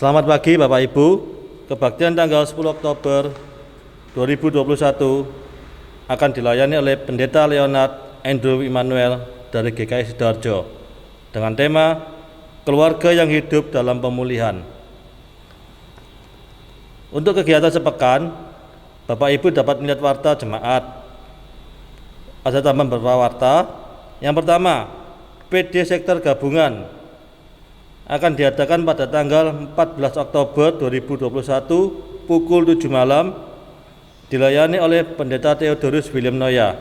Selamat pagi Bapak Ibu. Kebaktian tanggal 10 Oktober 2021 akan dilayani oleh Pendeta Leonard Andrew Immanuel dari GKI Sidoarjo dengan tema Keluarga yang Hidup dalam Pemulihan. Untuk kegiatan sepekan, Bapak Ibu dapat melihat warta jemaat. Ada tambahan beberapa warta. Yang pertama, PD Sektor Gabungan akan diadakan pada tanggal 14 Oktober 2021 pukul 7 malam, dilayani oleh Pendeta Theodorus William Noya.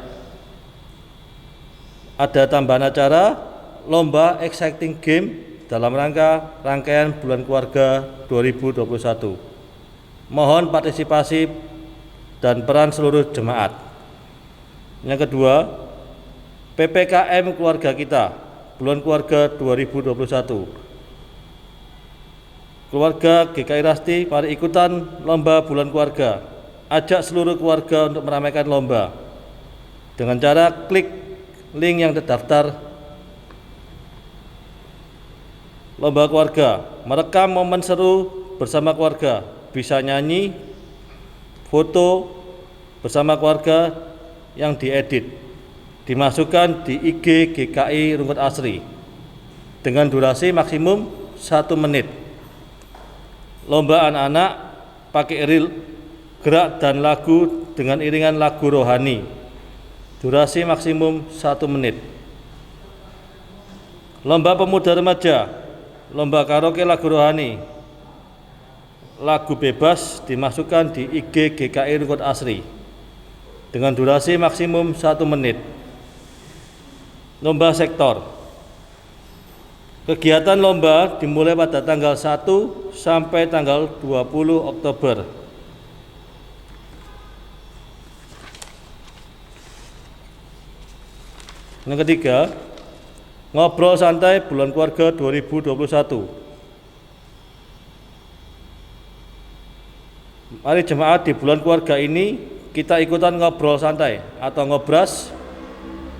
Ada tambahan acara lomba exciting game dalam rangka rangkaian Bulan Keluarga 2021. Mohon partisipasi dan peran seluruh jemaat. Yang kedua, PPKM Keluarga Kita Bulan Keluarga 2021. Keluarga GKI Rasti, mari ikutan lomba bulan keluarga. Ajak seluruh keluarga untuk meramaikan lomba dengan cara klik link yang terdaftar lomba keluarga. Merekam momen seru bersama keluarga, bisa nyanyi, foto bersama keluarga yang diedit, dimasukkan di IG GKI Rungkut Asri dengan durasi maksimum 1 menit. Lomba anak-anak pakai reel, gerak dan lagu dengan iringan lagu rohani, durasi maksimum 1 menit. Lomba pemuda remaja, lomba karaoke lagu rohani, lagu bebas dimasukkan di IG GKI Rungkut Asri dengan durasi maksimum 1 menit. Lomba sektor. Kegiatan lomba dimulai pada tanggal 1 sampai tanggal 20 Oktober. Yang ketiga, ngobrol santai bulan keluarga 2021. Mari jemaat, di bulan keluarga ini kita ikutan ngobrol santai atau ngobras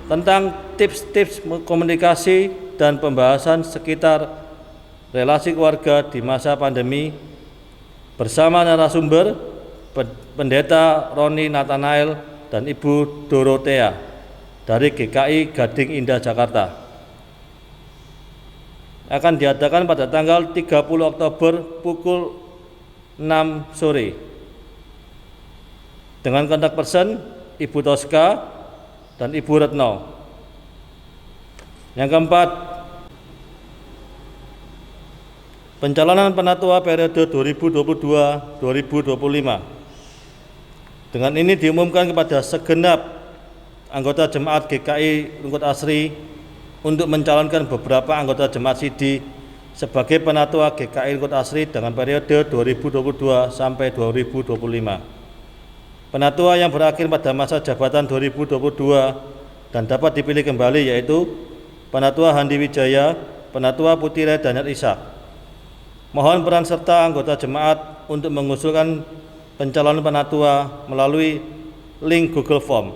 tentang tips-tips komunikasi dan pembahasan sekitar relasi keluarga di masa pandemi bersama narasumber Pendeta Roni Nathanael dan Ibu Dorothea dari GKI Gading Indah Jakarta. Akan diadakan pada tanggal 30 Oktober pukul 6 sore dengan kontak person Ibu Toska dan Ibu Retno. Yang keempat, pencalonan penatua periode 2022-2025. Dengan ini diumumkan kepada segenap anggota jemaat GKI Rungkut Asri untuk mencalonkan beberapa anggota jemaat SIDI sebagai penatua GKI Rungkut Asri dengan periode 2022 sampai 2025. Penatua yang berakhir pada masa jabatan 2022 dan dapat dipilih kembali yaitu Penatua Handi Wijaya, Penatua Putire Daniel Ishak. Mohon peran serta anggota jemaat untuk mengusulkan pencalonan penatua melalui link Google Form.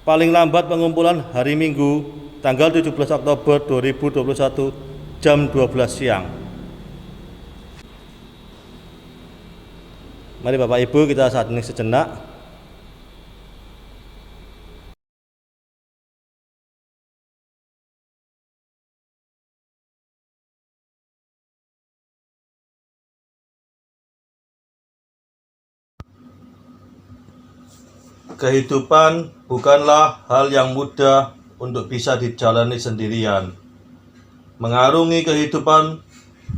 Paling lambat pengumpulan hari Minggu tanggal 17 Oktober 2021 jam 12 siang. Mari Bapak Ibu kita saat ini sejenak. Kehidupan bukanlah hal yang mudah untuk bisa dijalani sendirian. Mengarungi kehidupan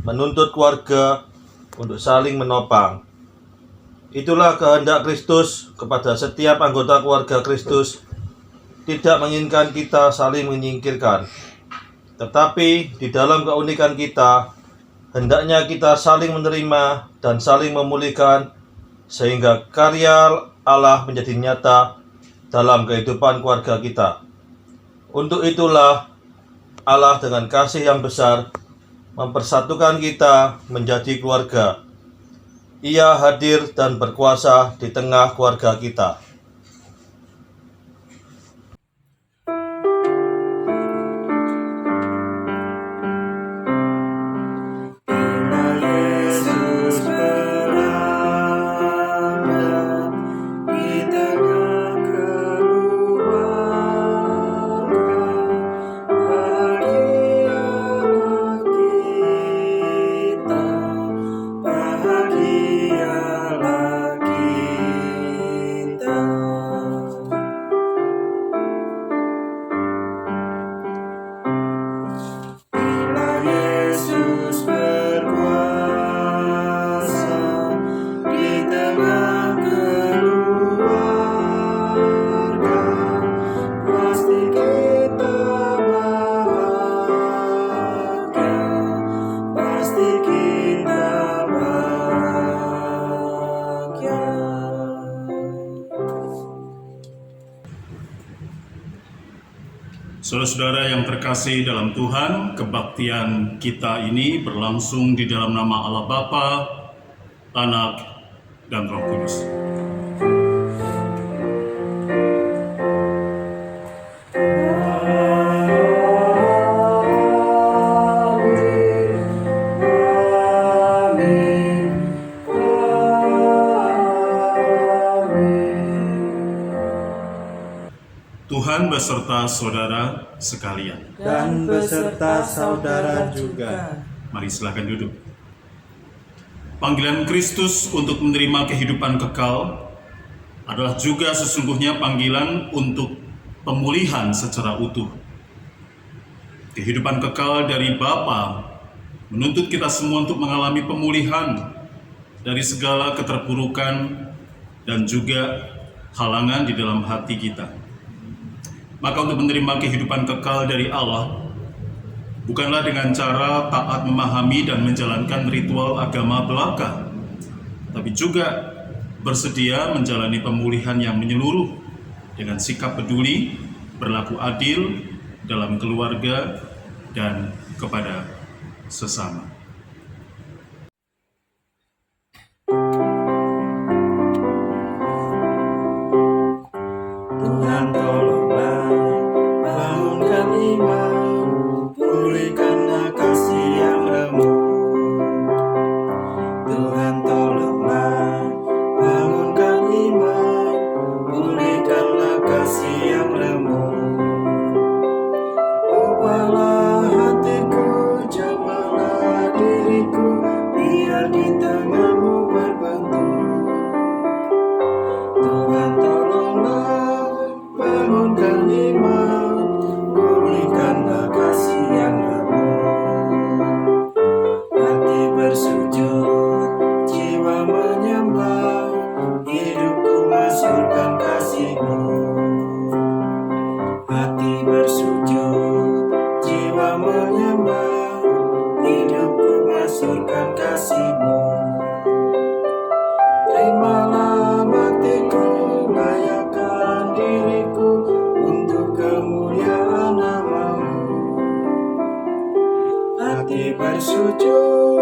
menuntut keluarga untuk saling menopang. Itulah kehendak Kristus kepada setiap anggota keluarga Kristus, tidak menginginkan kita saling menyingkirkan. Tetapi di dalam keunikan kita, hendaknya kita saling menerima dan saling memulihkan sehingga karya Allah menjadi nyata dalam kehidupan keluarga kita. Untuk itulah Allah dengan kasih yang besar mempersatukan kita menjadi keluarga. Ia hadir dan berkuasa di tengah keluarga kita. Bila Yesus Saudara-saudara yang terkasih dalam Tuhan, kebaktian kita ini berlangsung di dalam nama Allah Bapa, Anak, dan Roh Kudus. Tuhan beserta saudara sekalian. Dan beserta saudara juga. Mari silakan duduk. Panggilan Kristus untuk menerima kehidupan kekal adalah juga sesungguhnya panggilan untuk pemulihan secara utuh. Kehidupan kekal dari Bapa menuntut kita semua untuk mengalami pemulihan dari segala keterpurukan dan juga halangan di dalam hati kita. Maka untuk menerima kehidupan kekal dari Allah, bukanlah dengan cara taat memahami dan menjalankan ritual agama belaka, tapi juga bersedia menjalani pemulihan yang menyeluruh dengan sikap peduli, berlaku adil dalam keluarga, dan kepada sesama. Tuhan tolonglah, bangunkan iman, pulihkanlah kasih yang remuk. Tuhan tolonglah, bangunkan iman, pulihkanlah kasih yang remuk. Ubahlah hatiku, jamahlah diriku, biar di tanganmu berbentuk. Tuhan tolonglah, bangunkan iman, pulihkanlah kasih yang remuk. Hati bersujud, jiwa menyembah, hidupku masyurkan kasih-Mu. Hati bersujud, jiwa menyembah, hidupku masyurkan kasih-Mu. Terimalah baktiku, layakkan diriku untuk kemuliaan nama-Mu. Hati bersujud,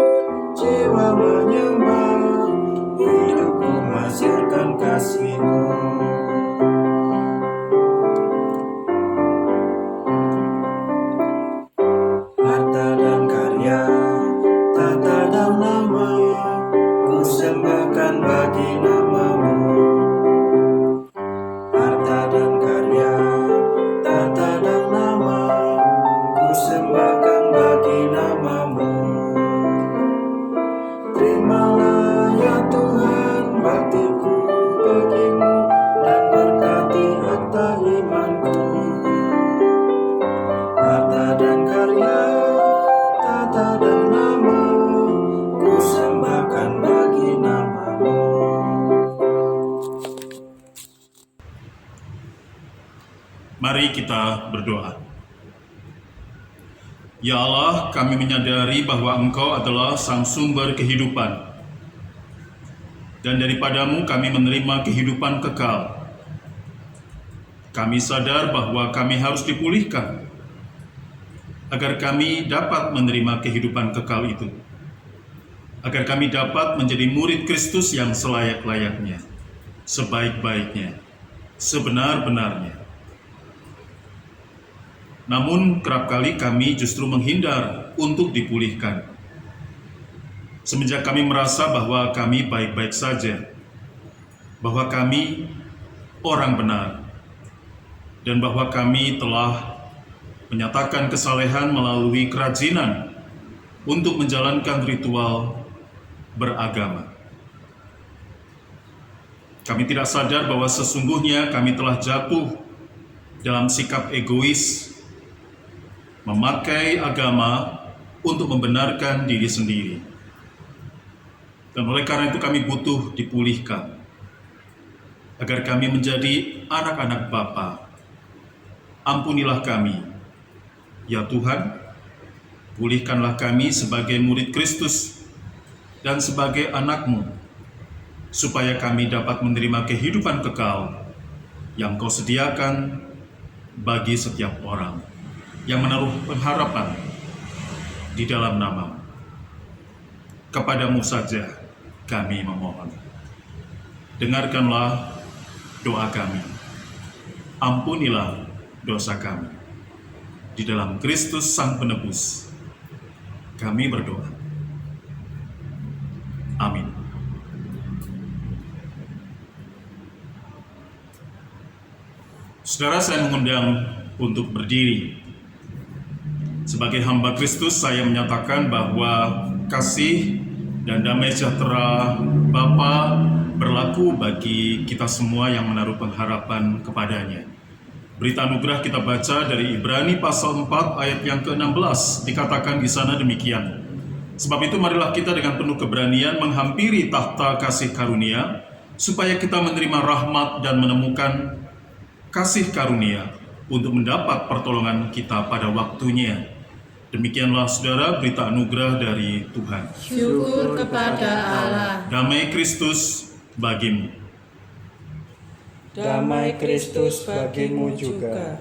jiwa menyembah, hidupku masyurkan kasih-Mu. Harta dan karya, tata dan nama, ku sembahkan bagi nama-Mu. Harta dan karya, tata dan nama, ku sembahkan bagi nama-Mu. Terimalah ya Tuhan baktiku bagi-Mu, dan berkati harta imanku. Harta dan karya, tata dan nama, ku sembahkan bagi nama-Mu. Mari kita berdoa. Ya Allah, kami menyadari bahwa Engkau adalah sang sumber kehidupan, dan daripada-Mu kami menerima kehidupan kekal. Kami sadar bahwa kami harus dipulihkan, agar kami dapat menerima kehidupan kekal itu, agar kami dapat menjadi murid Kristus yang selayak-layaknya, sebaik-baiknya, sebenar-benarnya. Namun kerap kali kami justru menghindar untuk dipulihkan. Semenjak kami merasa bahwa kami baik-baik saja, bahwa kami orang benar, dan bahwa kami telah menyatakan kesalehan melalui kerajinan untuk menjalankan ritual beragama. Kami tidak sadar bahwa sesungguhnya kami telah jatuh dalam sikap egois, memakai agama untuk membenarkan diri sendiri. Dan oleh karena itu kami butuh dipulihkan, agar kami menjadi anak-anak Bapa. Ampunilah kami, ya Tuhan, pulihkanlah kami sebagai murid Kristus dan sebagai anak-Mu, supaya kami dapat menerima kehidupan kekal yang Kau sediakan bagi setiap orang. yang menaruh pengharapan di dalam nama-Mu. Kepadamu saja kami memohon. Dengarkanlah doa kami. Ampunilah dosa kami. Di dalam Kristus Sang Penebus, kami berdoa. Amin. Saudara, saya mengundang untuk berdiri. Sebagai hamba Kristus, saya menyatakan bahwa kasih dan damai sejahtera Bapa berlaku bagi kita semua yang menaruh pengharapan kepadanya. Berita anugerah kita baca dari Ibrani pasal 4 ayat yang ke-16, dikatakan di sana demikian. Sebab itu marilah kita dengan penuh keberanian menghampiri tahta kasih karunia, supaya kita menerima rahmat dan menemukan kasih karunia untuk mendapat pertolongan kita pada waktunya. Demikianlah saudara berita anugerah dari Tuhan. Syukur kepada Allah. Damai Kristus bagimu. Damai Kristus bagimu juga.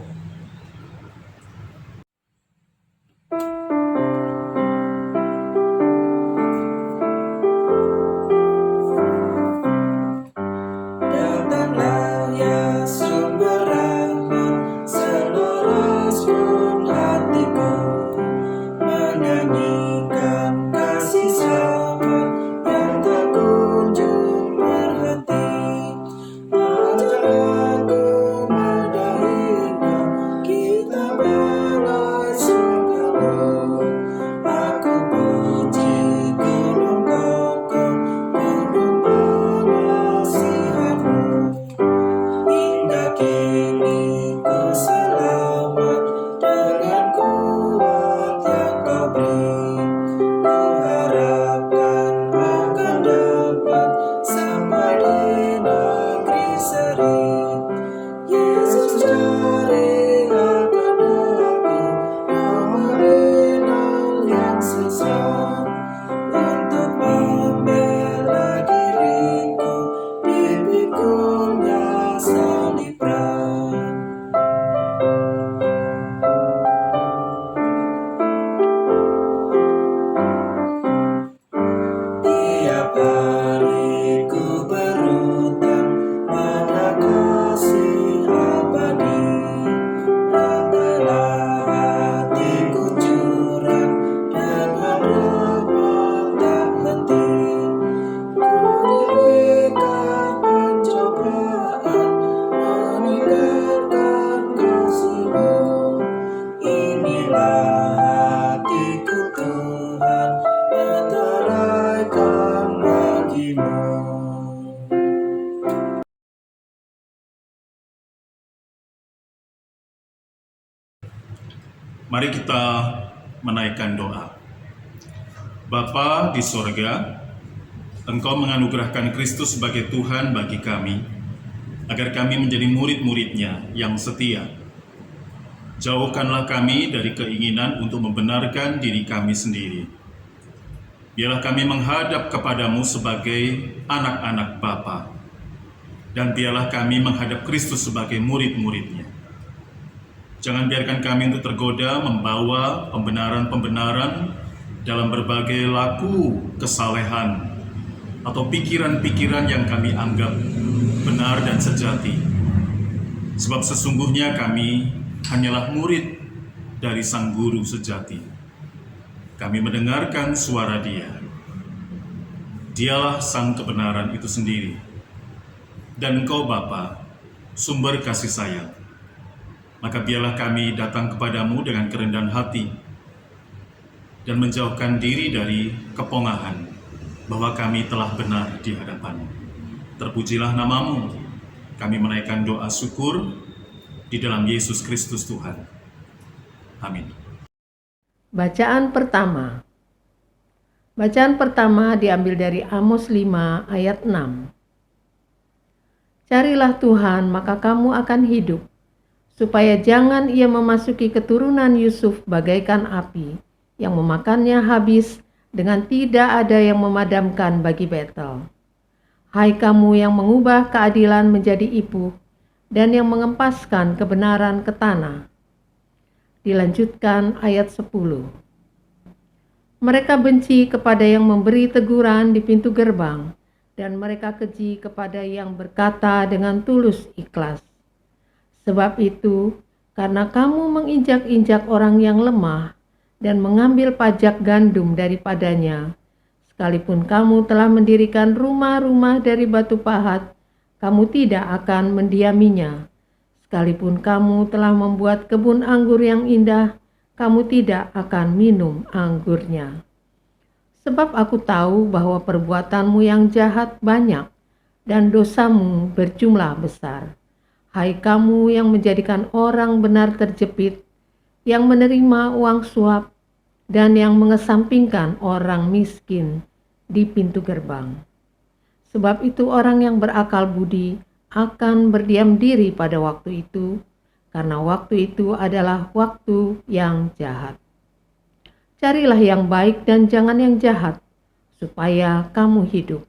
Datanglah ya sumber rahmat, seluruh pun hatiku menyanyikan kasih selamat yang tak kunjung berhenti. Ajar aku madahinya, kita belai segala. Aku puji gunung kokoh, gunung pengasihanmu. Hingga kini ku selamat dengan kuat yang kau beri. Ku harapkan akan dapat sampai di negeri seri. Yesus cari akan aku, nominal yang sesat, untuk membela diriku dipikulnya salib berat. Tiap hari ku berutang pada kasih abadi. Rantailah hatiku curang dengan rahmat tak henti. Ku diberikan pencobaan, meninggalkan kasih-Mu. Inilah hatiku Tuhan, meteraikan bagi-Mu. Mari kita menaikkan doa. Bapa di sorga, Engkau menganugerahkan Kristus sebagai Tuhan bagi kami, agar kami menjadi murid-murid-Nya yang setia. Jauhkanlah kami dari keinginan untuk membenarkan diri kami sendiri. Biarlah kami menghadap kepadamu sebagai anak-anak Bapa, dan biarlah kami menghadap Kristus sebagai murid-murid-Nya. Jangan biarkan kami untuk tergoda membawa pembenaran-pembenaran dalam berbagai laku kesalehan atau pikiran-pikiran yang kami anggap benar dan sejati. Sebab sesungguhnya kami hanyalah murid dari Sang Guru sejati. Kami mendengarkan suara Dia. Dialah Sang kebenaran itu sendiri. Dan Engkau Bapa, sumber kasih sayang. Maka biarlah kami datang kepadamu dengan kerendahan hati dan menjauhkan diri dari kepongahan bahwa kami telah benar di hadapan-Mu. Terpujilah nama-Mu. Kami menaikkan doa syukur di dalam Yesus Kristus Tuhan. Amin. Bacaan pertama. Bacaan pertama diambil dari Amos 5 ayat 6. Carilah Tuhan, maka kamu akan hidup, supaya jangan Ia memasuki keturunan Yusuf bagaikan api, yang memakannya habis dengan tidak ada yang memadamkan bagi Betel. Hai kamu yang mengubah keadilan menjadi ipuh, dan yang mengempaskan kebenaran ke tanah. Dilanjutkan ayat 10. Mereka benci kepada yang memberi teguran di pintu gerbang, dan mereka keji kepada yang berkata dengan tulus ikhlas. Sebab itu, karena kamu menginjak-injak orang yang lemah dan mengambil pajak gandum daripadanya, sekalipun kamu telah mendirikan rumah-rumah dari batu pahat, kamu tidak akan mendiaminya. Sekalipun kamu telah membuat kebun anggur yang indah, kamu tidak akan minum anggurnya. Sebab aku tahu bahwa perbuatanmu yang jahat banyak dan dosamu berjumlah besar. Hai kamu yang menjadikan orang benar terjepit, yang menerima uang suap, dan yang mengesampingkan orang miskin di pintu gerbang. Sebab itu orang yang berakal budi akan berdiam diri pada waktu itu, karena waktu itu adalah waktu yang jahat. Carilah yang baik dan jangan yang jahat, supaya kamu hidup.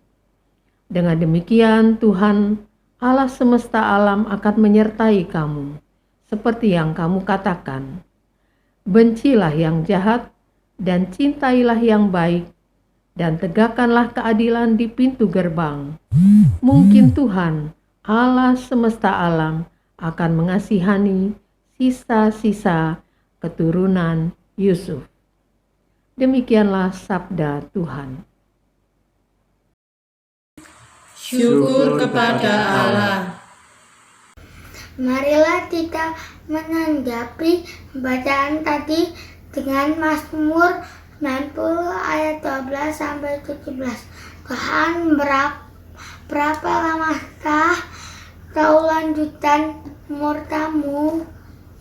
Dengan demikian Tuhan, Allah semesta alam akan menyertai kamu, seperti yang kamu katakan. Bencilah yang jahat dan cintailah yang baik, dan tegakkanlah keadilan di pintu gerbang. Mungkin Tuhan, Allah semesta alam, akan mengasihani sisa-sisa keturunan Yusuf. Demikianlah sabda Tuhan. Syukur kepada Allah. Marilah kita menanggapi bacaan tadi dengan Mazmur 90 ayat 12 sampai 17. Tuhan, berapa lamakah kau lanjutan murkamu?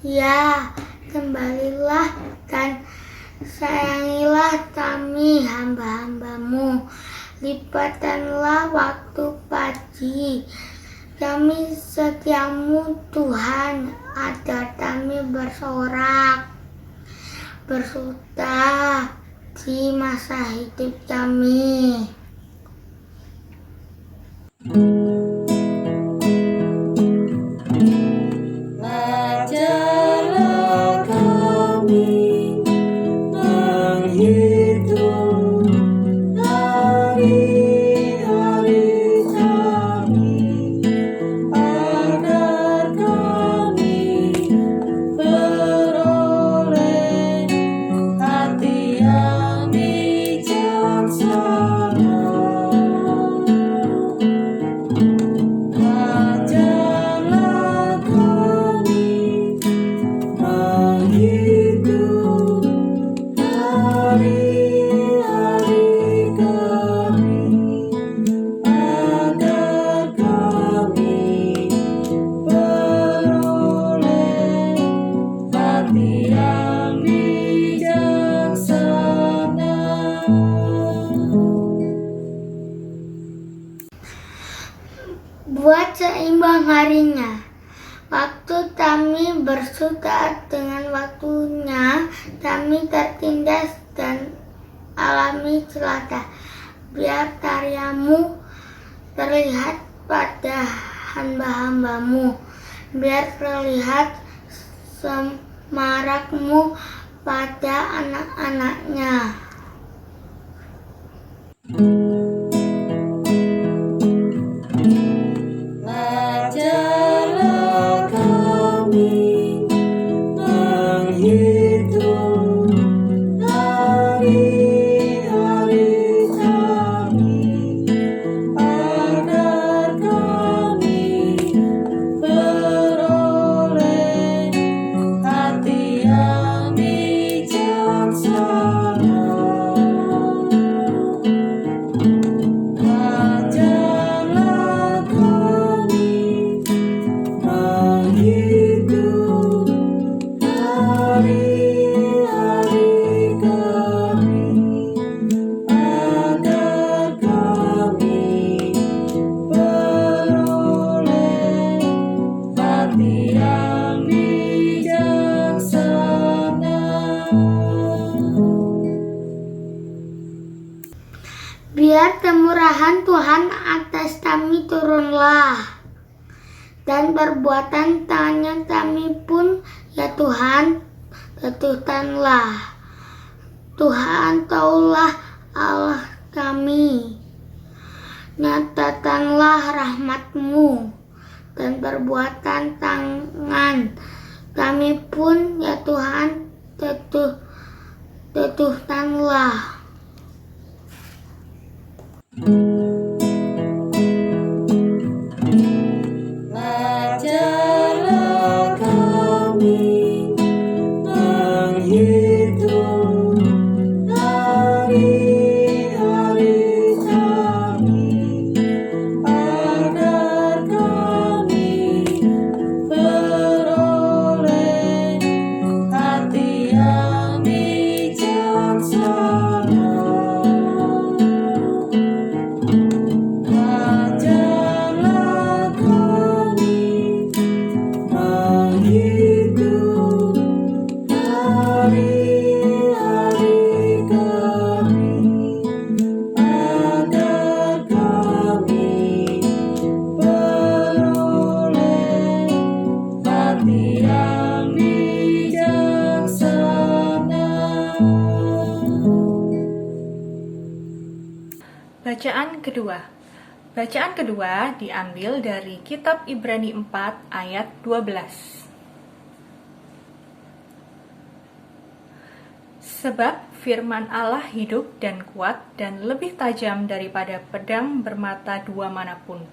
Ya, kembalilah dan sayangilah kami hamba-hambamu. Lipatkanlah waktu pagi kami setiamu Tuhan, agar kami bersorak bersuka di masa hidup kami. Ajarlah kami menghitung hari-hari kami, agar kami beroleh hati yang bijaksana. Ajarlah kami menghitung hari-hari kami, agar kami beroleh hati yang bijaksana. Buat seimbang harinya, waktu kami bersuka dengan waktunya kami tertindas dan alami celaka. Biar karyamu terlihat pada hamba-hambamu, biar terlihat semarakmu pada anak-anaknya. Ajarlah kami menghitung hari-hari kami, agar kami beroleh hati yang bijaksana. Ajarlah kami menghitung hari-hari kami, agar kami beroleh hati yang bijaksana. Biar kemurahan Tuhan atas kami turunlah, dan perbuatan tangan kami pun, ya Tuhan, jatuhkanlah. Tuhan, taulah Allah kami. Nyatakanlah rahmat-Mu dan perbuatan tangan kami pun, ya Tuhan, jatuhkanlah. Ajarlah kami menghitung hari-hari kami, agar kami beroleh hati yang bijaksana. Ajarlah kami menghitung hari-hari kami, agar kami beroleh hati yang bijaksana. Bacaan kedua. Bacaan kedua diambil dari kitab Ibrani 4 ayat 12. Sebab firman Allah hidup dan kuat dan lebih tajam daripada pedang bermata dua manapun.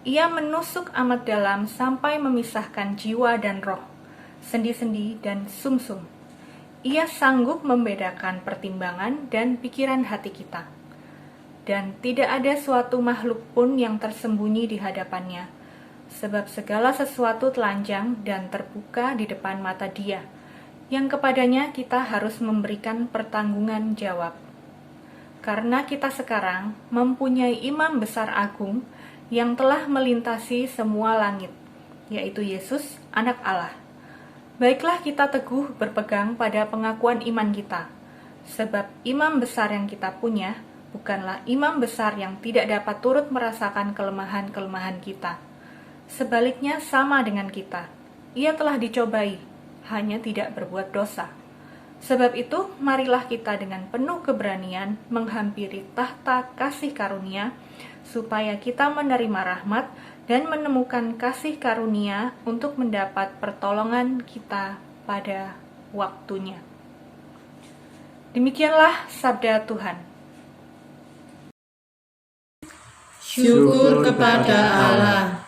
Ia menusuk amat dalam sampai memisahkan jiwa dan roh, sendi-sendi dan sumsum. Ia sanggup membedakan pertimbangan dan pikiran hati kita. Dan tidak ada suatu makhluk pun yang tersembunyi di hadapannya, sebab segala sesuatu telanjang dan terbuka di depan mata Dia, yang kepadanya kita harus memberikan pertanggungan jawab. Karena kita sekarang mempunyai imam besar agung yang telah melintasi semua langit, yaitu Yesus, Anak Allah. Baiklah kita teguh berpegang pada pengakuan iman kita, sebab imam besar yang kita punya bukanlah imam besar yang tidak dapat turut merasakan kelemahan-kelemahan kita. Sebaliknya sama dengan kita, ia telah dicobai, hanya tidak berbuat dosa. Sebab itu, marilah kita dengan penuh keberanian menghampiri tahta kasih karunia, supaya kita menerima rahmat dan menemukan kasih karunia untuk mendapat pertolongan kita pada waktunya. Demikianlah sabda Tuhan. Syukur kepada Allah.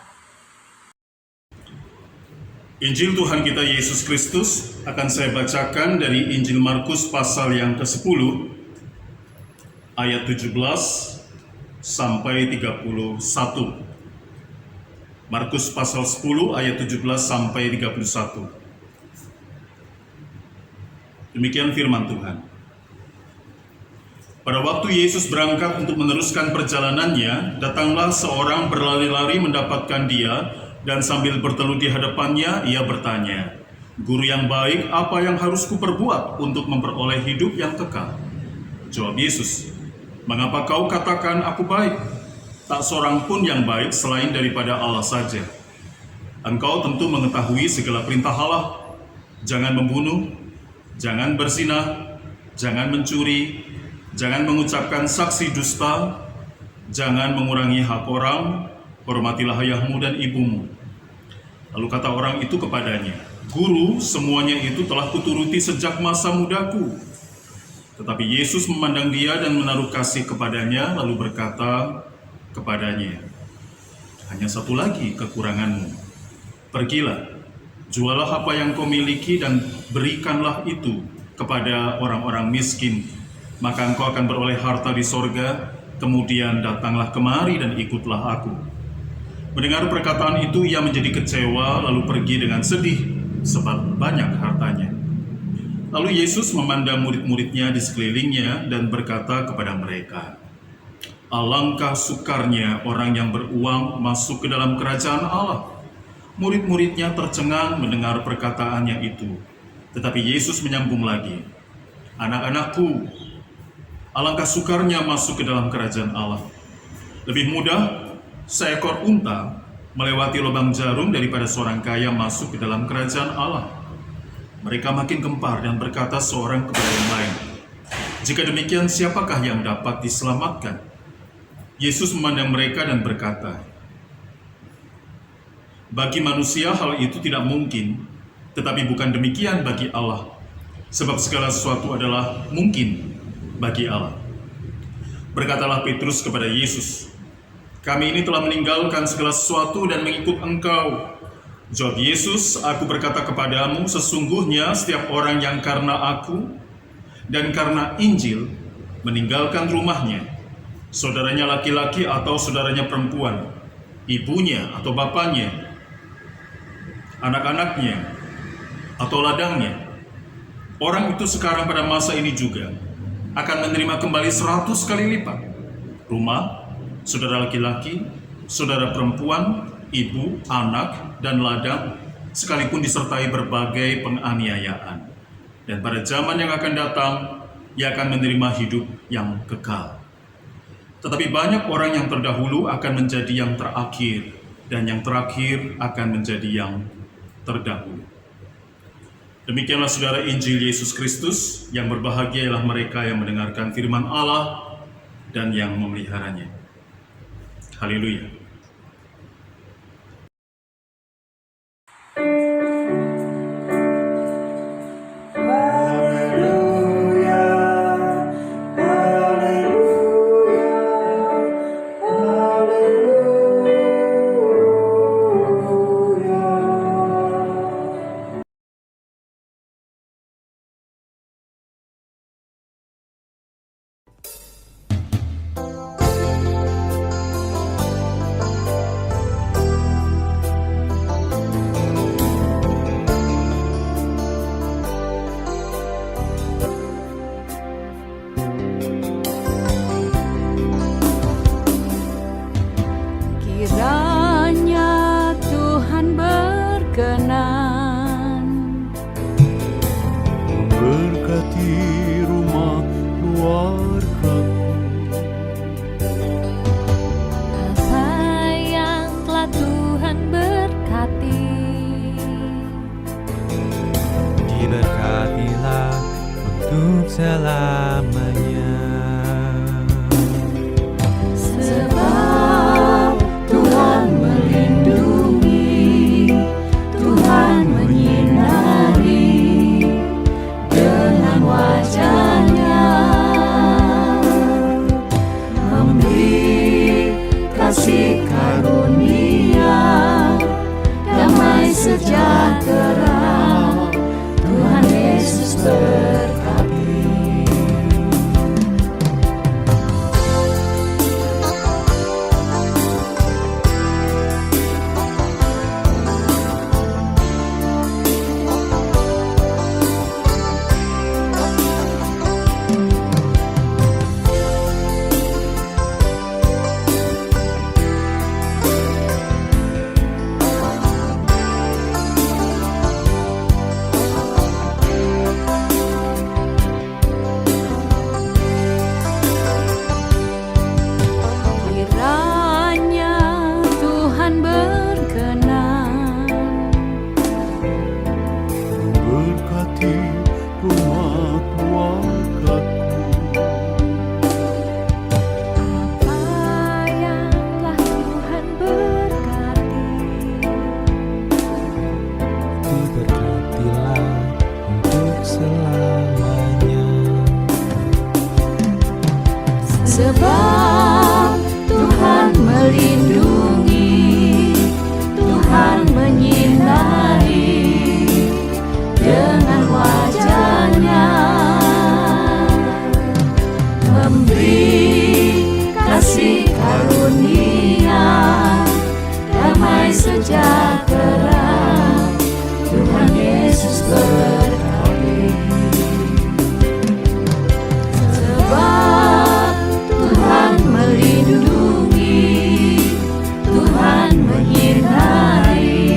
Injil Tuhan kita Yesus Kristus akan saya bacakan dari Injil Markus pasal yang ke-10 ayat 17 sampai 31. Markus pasal 10 ayat 17 sampai 31. Demikian firman Tuhan. Pada waktu Yesus berangkat untuk meneruskan perjalanannya, datanglah seorang berlari-lari mendapatkan Dia, dan sambil bertelut di hadapannya, ia bertanya, "Guru yang baik, apa yang harus kuperbuat untuk memperoleh hidup yang kekal?" Jawab Yesus, "Mengapa kau katakan aku baik? Tak seorang pun yang baik selain daripada Allah saja. Engkau tentu mengetahui segala perintah Allah. Jangan membunuh, jangan berzinah, jangan mencuri, jangan mengucapkan saksi dusta, jangan mengurangi hak orang, hormatilah ayahmu dan ibumu." Lalu kata orang itu kepadanya, "Guru, semuanya itu telah kuturuti sejak masa mudaku." Tetapi Yesus memandang dia dan menaruh kasih kepadanya, lalu berkata kepadanya, "Hanya satu lagi kekuranganmu. Pergilah, jualah apa yang kau miliki dan berikanlah itu kepada orang-orang miskin, maka engkau akan beroleh harta di sorga, kemudian datanglah kemari dan ikutlah aku." Mendengar perkataan itu, ia menjadi kecewa, lalu pergi dengan sedih, sebab banyak hartanya. Lalu Yesus memandang murid-muridnya di sekelilingnya dan berkata kepada mereka, "Alangkah sukarnya orang yang beruang masuk ke dalam kerajaan Allah." Murid-muridnya tercengang mendengar perkataannya itu. Tetapi Yesus menyambung lagi, "Anak-anakku, alangkah sukarnya masuk ke dalam kerajaan Allah. Lebih mudah seekor unta melewati lubang jarum daripada seorang kaya masuk ke dalam kerajaan Allah." Mereka makin gempar dan berkata seorang kepada yang lain, "Jika demikian, siapakah yang dapat diselamatkan?" Yesus memandang mereka dan berkata, "Bagi manusia hal itu tidak mungkin, tetapi bukan demikian bagi Allah, sebab segala sesuatu adalah mungkin bagi Allah." Berkatalah Petrus kepada Yesus, "Kami ini telah meninggalkan segala sesuatu dan mengikut Engkau." Jawab Yesus, "Aku berkata kepadamu, sesungguhnya setiap orang yang karena Aku dan karena Injil meninggalkan rumahnya, saudaranya laki-laki atau saudaranya perempuan, ibunya atau bapaknya, anak-anaknya atau ladangnya, orang itu sekarang pada masa ini juga akan menerima kembali 100 kali lipat rumah, saudara laki-laki, saudara perempuan, ibu, anak, dan ladang, sekalipun disertai berbagai penganiayaan. Dan pada zaman yang akan datang, ia akan menerima hidup yang kekal. Tetapi banyak orang yang terdahulu akan menjadi yang terakhir, dan yang terakhir akan menjadi yang terdahulu." Demikianlah saudara Injil Yesus Kristus, yang berbahagia ialah mereka yang mendengarkan firman Allah dan yang memeliharanya. Haleluya. Kiranya Tuhan berkenan memberkati rumah keluargaku, apa yang telah Tuhan berkati. diberkatilah untuk selamanya. Sebab Tuhan melindungi, Tuhan menyinari dengan wajah-Nya, memberi kasih karunia, damai sejahtera. Tuhan Yesus berkati. Kiranya Tuhan berkenan Memberkati rumah keluargaku, apa yang telah Tuhan berkati. diberkatilah untuk selamanya. Sebab Tuhan melindungi, Tuhan menyinari dengan wajah-Nya, memberi kasih karunia, damai sejahtera. Tuhan Yesus berkati. Sebab Tuhan melindungi, Tuhan menyinari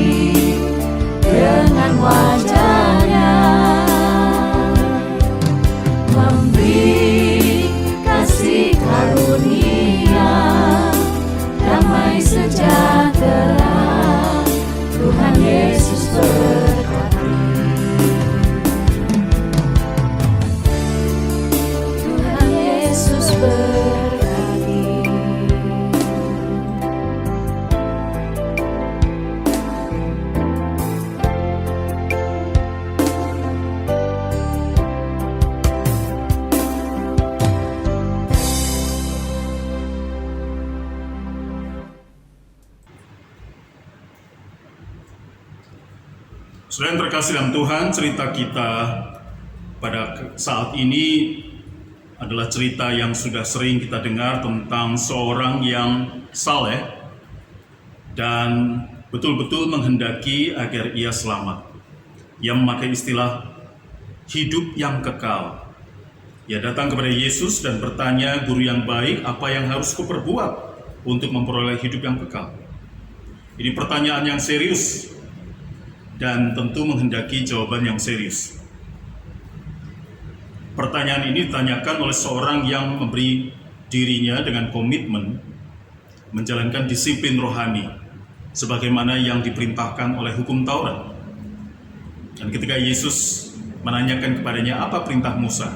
dengan wajah-Nya, memberi kasih karunia, damai sejahtera. Tuhan Yesus berkati. Saudara yang terkasih dalam Tuhan, cerita kita pada saat ini adalah cerita yang sudah sering kita dengar tentang seorang yang saleh dan betul-betul menghendaki agar ia selamat. Ia memakai istilah hidup yang kekal. Ia datang kepada Yesus dan bertanya, "Guru yang baik, apa yang harus kuperbuat untuk memperoleh hidup yang kekal?" Ini pertanyaan yang serius dan tentu menghendaki jawaban yang serius. Pertanyaan ini ditanyakan oleh seorang yang memberi dirinya dengan komitmen menjalankan disiplin rohani sebagaimana yang diperintahkan oleh hukum Taurat. Dan ketika Yesus menanyakan kepadanya, "Apa perintah Musa?"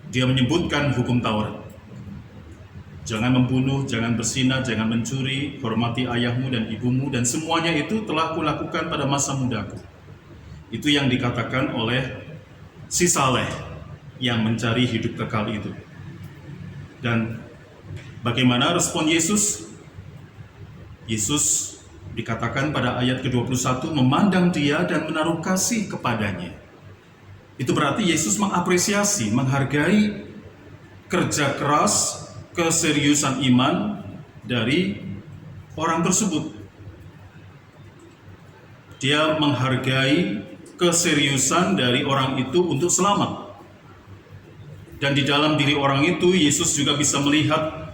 Dia menyebutkan hukum Taurat. Jangan membunuh, jangan berzinah, jangan mencuri, hormati ayahmu dan ibumu, dan semuanya itu telah kulakukan pada masa mudaku. Itu yang dikatakan oleh si saleh yang mencari hidup kekal itu. Dan bagaimana respon Yesus? Yesus dikatakan pada ayat ke-21 memandang dia dan menaruh kasih kepadanya. Itu berarti Yesus mengapresiasi, menghargai kerja keras, keseriusan iman dari orang tersebut. Dia menghargai keseriusan dari orang itu untuk selamat. Dan di dalam diri orang itu, Yesus juga bisa melihat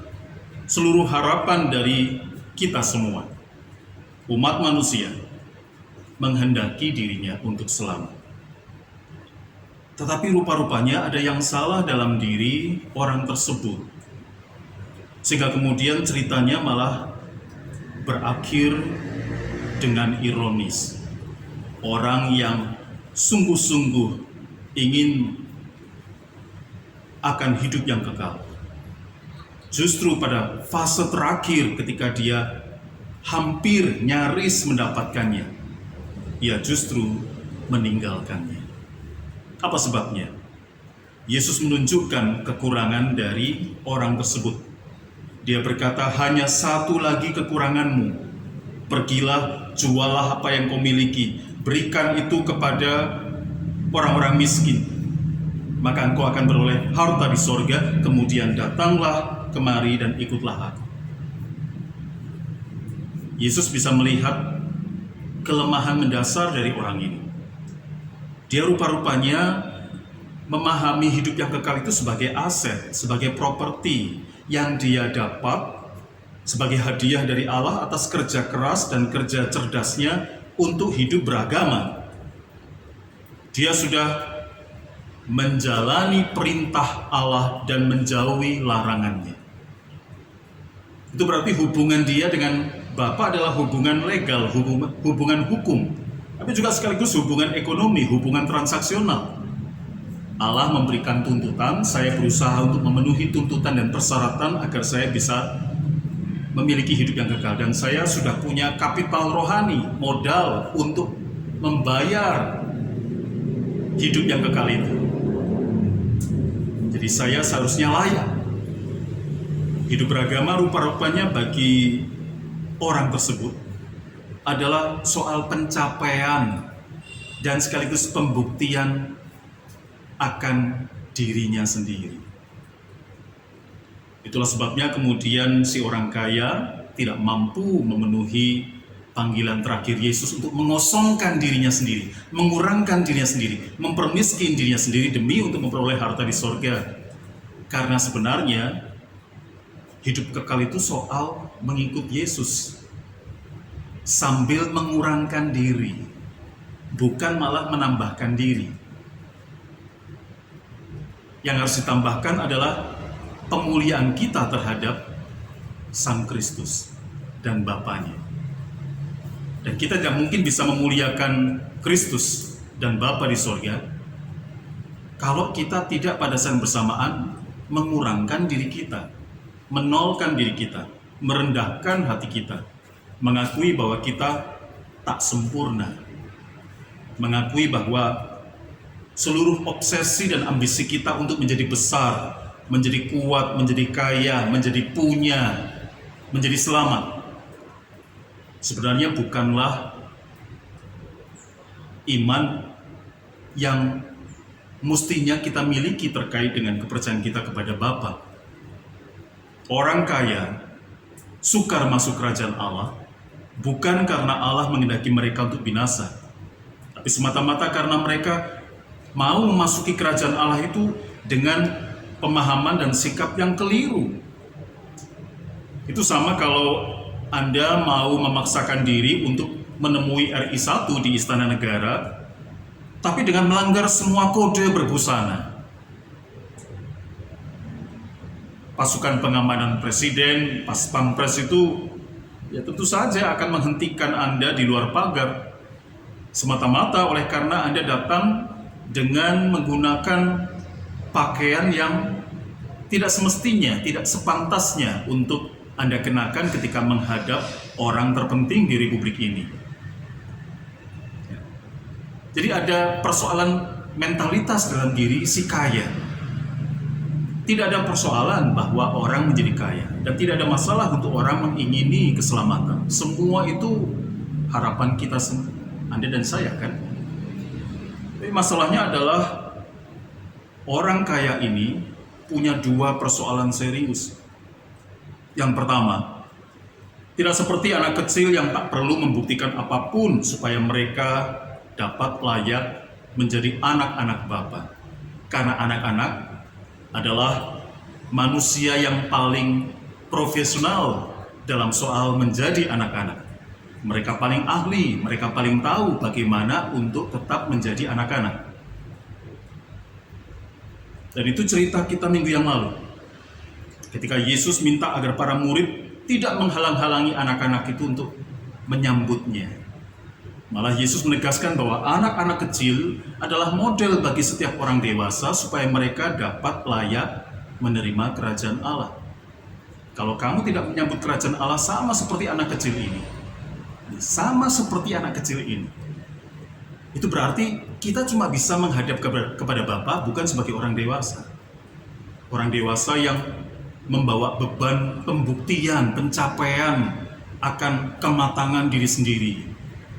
seluruh harapan dari kita semua. Umat manusia menghendaki dirinya untuk selamat. Tetapi rupa-rupanya ada yang salah dalam diri orang tersebut. Sehingga kemudian ceritanya malah berakhir dengan ironis. Orang yang sungguh-sungguh ingin akan hidup yang kekal, justru pada fase terakhir ketika dia hampir nyaris mendapatkannya, ia justru meninggalkannya. Apa sebabnya? Yesus menunjukkan kekurangan dari orang tersebut. Dia berkata, "Hanya satu lagi kekuranganmu. Pergilah, jualah apa yang kau miliki, berikan itu kepada orang-orang miskin, maka engkau akan beroleh harta di sorga. Kemudian datanglah kemari dan ikutlah aku." Yesus bisa melihat kelemahan mendasar dari orang ini. Dia rupa-rupanya memahami hidup yang kekal itu sebagai aset, sebagai properti yang dia dapat sebagai hadiah dari Allah atas kerja keras dan kerja cerdasnya untuk hidup beragama. Dia sudah menjalani perintah Allah dan menjauhi larangannya. Itu berarti hubungan dia dengan Bapa adalah hubungan legal, hubungan hukum, tapi juga sekaligus hubungan ekonomi, hubungan transaksional. Allah memberikan tuntutan, saya berusaha untuk memenuhi tuntutan dan persyaratan agar saya bisa memiliki hidup yang kekal. Dan saya sudah punya kapital rohani, modal untuk membayar hidup yang kekal itu. Jadi saya seharusnya layak. Hidup beragama rupa-rupanya bagi orang tersebut adalah soal pencapaian dan sekaligus pembuktian akan dirinya sendiri. Itulah sebabnya kemudian si orang kaya tidak mampu memenuhi panggilan terakhir Yesus untuk mengosongkan dirinya sendiri, mengurangkan dirinya sendiri, mempermiskin dirinya sendiri demi untuk memperoleh harta di sorga. Karena sebenarnya hidup kekal itu soal mengikut Yesus sambil mengurangkan diri, bukan malah menambahkan diri. Yang harus ditambahkan adalah pemuliaan kita terhadap Sang Kristus dan Bapanya. Dan kita tidak mungkin bisa memuliakan Kristus dan Bapa di sorga kalau kita tidak pada saat bersamaan mengurangkan diri kita, menolkan diri kita, merendahkan hati kita, mengakui bahwa kita tak sempurna, mengakui bahwa seluruh obsesi dan ambisi kita untuk menjadi besar, menjadi kuat, menjadi kaya, menjadi punya, menjadi selamat, sebenarnya bukanlah iman yang mestinya kita miliki terkait dengan kepercayaan kita kepada Bapa. Orang kaya sukar masuk kerajaan Allah bukan karena Allah menghendaki mereka untuk binasa, tapi semata-mata karena mereka mau memasuki kerajaan Allah itu dengan pemahaman dan sikap yang keliru. Itu sama kalau Anda mau memaksakan diri untuk menemui RI 1 di Istana Negara, tapi dengan melanggar semua kode berbusana. Pasukan pengamanan presiden, pas pampres itu ya tentu saja akan menghentikan Anda di luar pagar, semata-mata oleh karena Anda datang dengan menggunakan pakaian yang tidak semestinya, tidak sepantasnya untuk Anda kenakan ketika menghadap orang terpenting di Republik ini. Jadi ada persoalan mentalitas dalam diri si kaya. Tidak ada persoalan bahwa orang menjadi kaya, dan tidak ada masalah untuk orang mengingini keselamatan. Semua itu harapan kita semua, Anda dan saya kan. Tapi masalahnya adalah orang kaya ini punya dua persoalan serius. Yang pertama, tidak seperti anak kecil yang tak perlu membuktikan apapun supaya mereka dapat layak menjadi anak-anak Bapa. Karena anak-anak adalah manusia yang paling profesional dalam soal menjadi anak-anak. Mereka paling ahli, mereka paling tahu bagaimana untuk tetap menjadi anak-anak. Dan itu cerita kita minggu yang lalu. Ketika Yesus minta agar para murid tidak menghalang-halangi anak-anak itu untuk menyambutnya. Malah Yesus menegaskan bahwa anak-anak kecil adalah model bagi setiap orang dewasa supaya mereka dapat layak menerima kerajaan Allah. Kalau kamu tidak menyambut kerajaan Allah sama seperti anak kecil ini, sama seperti anak kecil ini, itu berarti kita cuma bisa menghadap kepada Bapa bukan sebagai orang dewasa. Orang dewasa yang membawa beban pembuktian, pencapaian akan kematangan diri sendiri,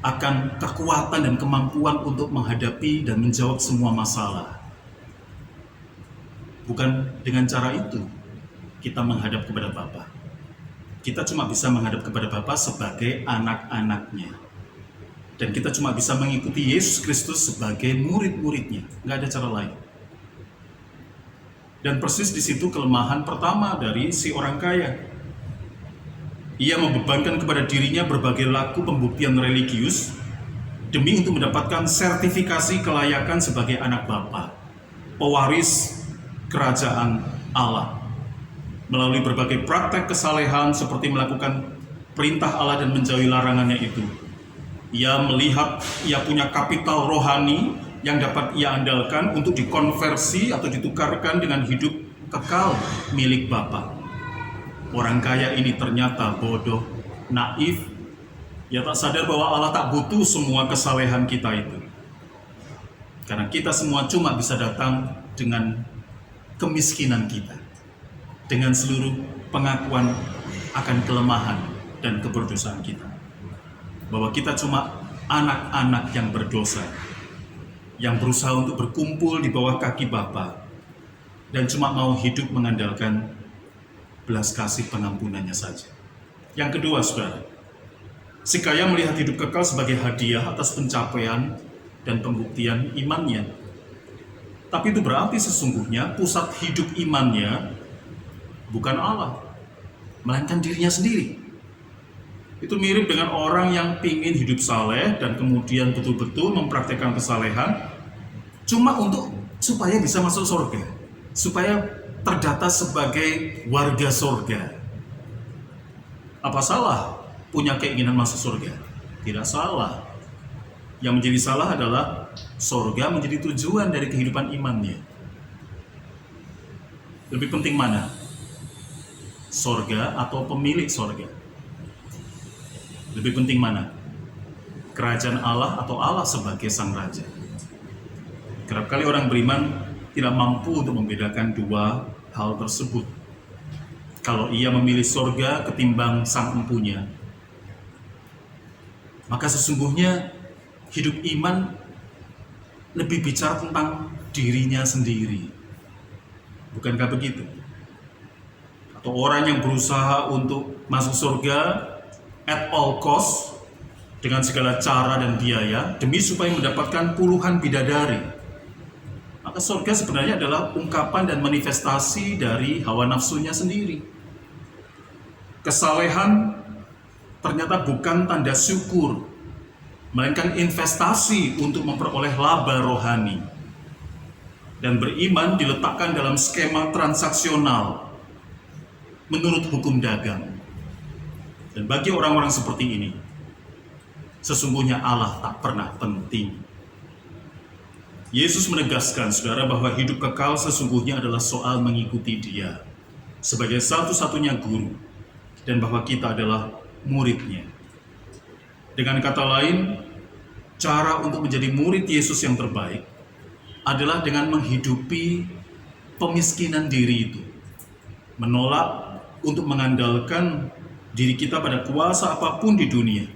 akan kekuatan dan kemampuan untuk menghadapi dan menjawab semua masalah. Bukan dengan cara itu kita menghadap kepada Bapa. Kita cuma bisa menghadap kepada Bapa sebagai anak-anaknya. Dan kita cuma bisa mengikuti Yesus Kristus sebagai murid-muridnya. Nggak ada cara lain. Dan persis di situ kelemahan pertama dari si orang kaya. Ia membebankan kepada dirinya berbagai laku pembuktian religius demi untuk mendapatkan sertifikasi kelayakan sebagai anak Bapa, pewaris kerajaan Allah. Melalui berbagai praktek kesalehan seperti melakukan perintah Allah dan menjauhi larangannya itu, ia melihat ia punya kapital rohani yang dapat ia andalkan untuk dikonversi atau ditukarkan dengan hidup kekal milik Bapa. Orang kaya ini ternyata bodoh, naif. Ia tak sadar bahwa Allah tak butuh semua kesalehan kita itu. Karena kita semua cuma bisa datang dengan kemiskinan kita, dengan seluruh pengakuan akan kelemahan dan keberdosaan kita. Bahwa kita cuma anak-anak yang berdosa, yang berusaha untuk berkumpul di bawah kaki Bapa, dan cuma mau hidup mengandalkan belas kasih pengampunannya saja. Yang kedua, saudara, si kaya melihat hidup kekal sebagai hadiah atas pencapaian dan pembuktian imannya. Tapi itu berarti sesungguhnya pusat hidup imannya bukan Allah, melainkan dirinya sendiri. Itu mirip dengan orang yang pingin hidup saleh dan kemudian betul-betul mempraktekkan kesalehan cuma supaya bisa masuk surga, supaya terdata sebagai warga surga. Apa salah punya keinginan masuk surga? Tidak salah. Yang menjadi salah adalah surga menjadi tujuan dari kehidupan imannya. Lebih penting mana? Surga atau pemilik surga? Lebih penting mana? Kerajaan Allah atau Allah sebagai sang raja? Kerap kali orang beriman tidak mampu untuk membedakan dua hal tersebut. Kalau ia memilih surga ketimbang sang empunya, maka sesungguhnya hidup iman lebih bicara tentang dirinya sendiri. Bukankah begitu? Atau orang yang berusaha untuk masuk surga at all cost, dengan segala cara dan biaya, demi supaya mendapatkan puluhan bidadari. Maka surga sebenarnya adalah ungkapan dan manifestasi dari hawa nafsunya sendiri. Kesalehan ternyata bukan tanda syukur, melainkan investasi untuk memperoleh laba rohani. Dan beriman diletakkan dalam skema transaksional menurut hukum dagang. Dan bagi orang-orang seperti ini, sesungguhnya Allah tak pernah penting. Yesus menegaskan, saudara, bahwa hidup kekal sesungguhnya adalah soal mengikuti Dia sebagai satu-satunya guru, dan bahwa kita adalah muridnya. Dengan kata lain, cara untuk menjadi murid Yesus yang terbaik adalah dengan menghidupi pemiskinan diri itu, menolak untuk mengandalkan diri kita pada kuasa apapun di dunia,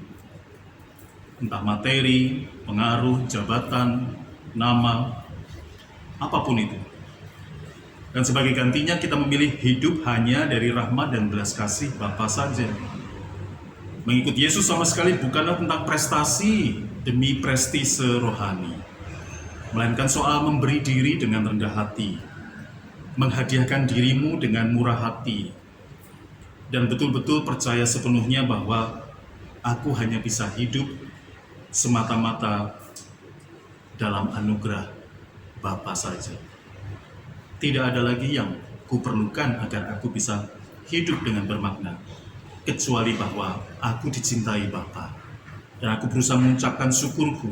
entah materi, pengaruh, jabatan, nama, apapun itu. Dan sebagai gantinya kita memilih hidup hanya dari rahmat dan belas kasih Bapa saja. Mengikut Yesus sama sekali bukanlah tentang prestasi demi prestise rohani, melainkan soal memberi diri dengan rendah hati, menghadiahkan dirimu dengan murah hati, dan betul-betul percaya sepenuhnya bahwa aku hanya bisa hidup semata-mata dalam anugerah Bapa saja. Tidak ada lagi yang kuperlukan agar aku bisa hidup dengan bermakna, kecuali bahwa aku dicintai Bapa, dan aku berusaha mengucapkan syukurku,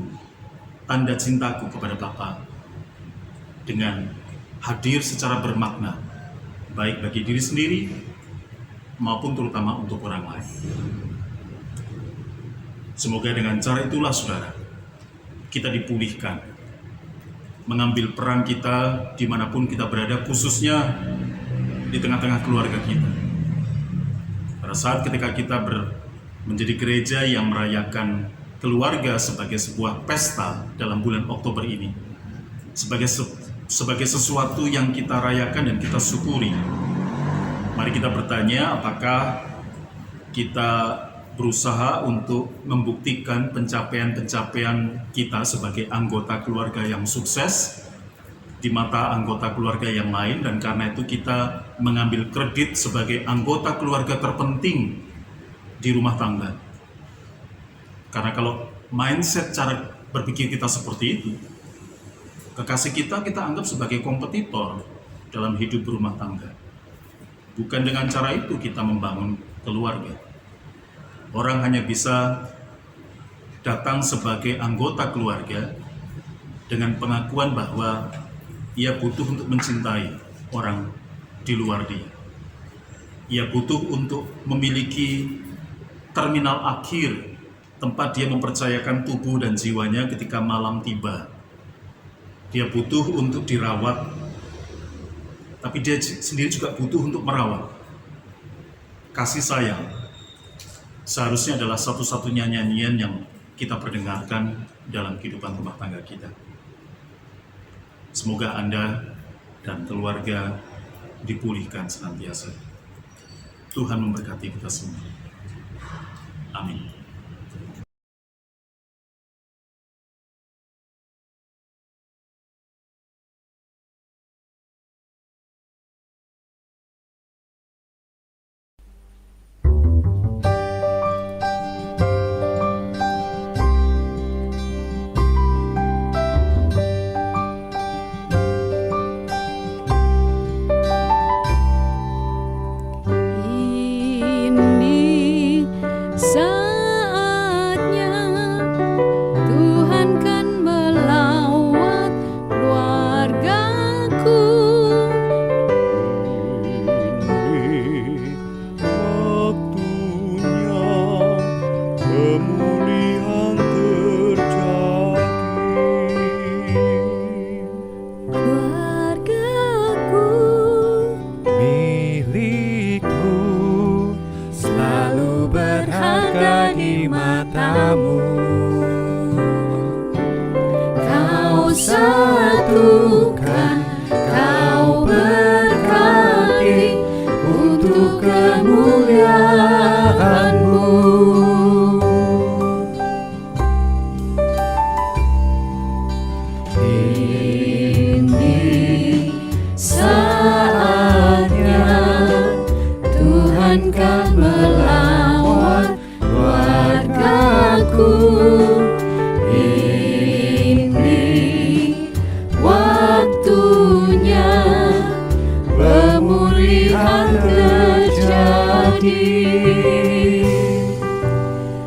tanda cintaku kepada Bapa, dengan hadir secara bermakna, baik bagi diri sendiri maupun terutama untuk orang lain. Semoga dengan cara itulah, saudara, kita dipulihkan, mengambil peran kita dimanapun kita berada, khususnya di tengah-tengah keluarga kita. Pada saat ketika kita menjadi gereja yang merayakan keluarga sebagai sebuah pesta dalam bulan Oktober ini, sebagai sesuatu yang kita rayakan dan kita syukuri, mari kita bertanya, apakah kita berusaha untuk membuktikan pencapaian-pencapaian kita sebagai anggota keluarga yang sukses di mata anggota keluarga yang lain, dan karena itu kita mengambil kredit sebagai anggota keluarga terpenting di rumah tangga. Karena kalau mindset cara berpikir kita seperti itu, kekasih kita anggap sebagai kompetitor dalam hidup berumah tangga. Bukan dengan cara itu kita membangun keluarga. Orang hanya bisa datang sebagai anggota keluarga dengan pengakuan bahwa ia butuh untuk mencintai orang di luar dia. Ia butuh untuk memiliki terminal akhir, tempat dia mempercayakan tubuh dan jiwanya ketika malam tiba. Dia butuh untuk dirawat, tapi dia sendiri juga butuh untuk merawat. Kasih sayang seharusnya adalah satu-satunya nyanyian yang kita perdengarkan dalam kehidupan rumah tangga kita. Semoga Anda dan keluarga dipulihkan senantiasa. Tuhan memberkati kita semua. Amin. Ini saatnya Tuhan kan melawat keluargaku. Ini waktunya pemulihan terjadi. Keluargaku Milikku selalu berharga di matamu. Kau satukan, kau berkati untuk kemuliaan-Mu. Ini saatnya Tuhan kan melawat warga-Ku. Ini waktunya pemulihan terjadi.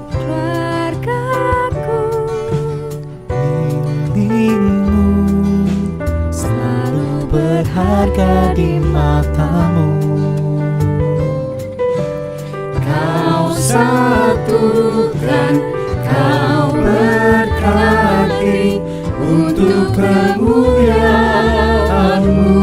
Keluarga-Ku Milikmu selalu berharga di matamu. Kau satukan, kau berkati untuk kemuliaan-Mu.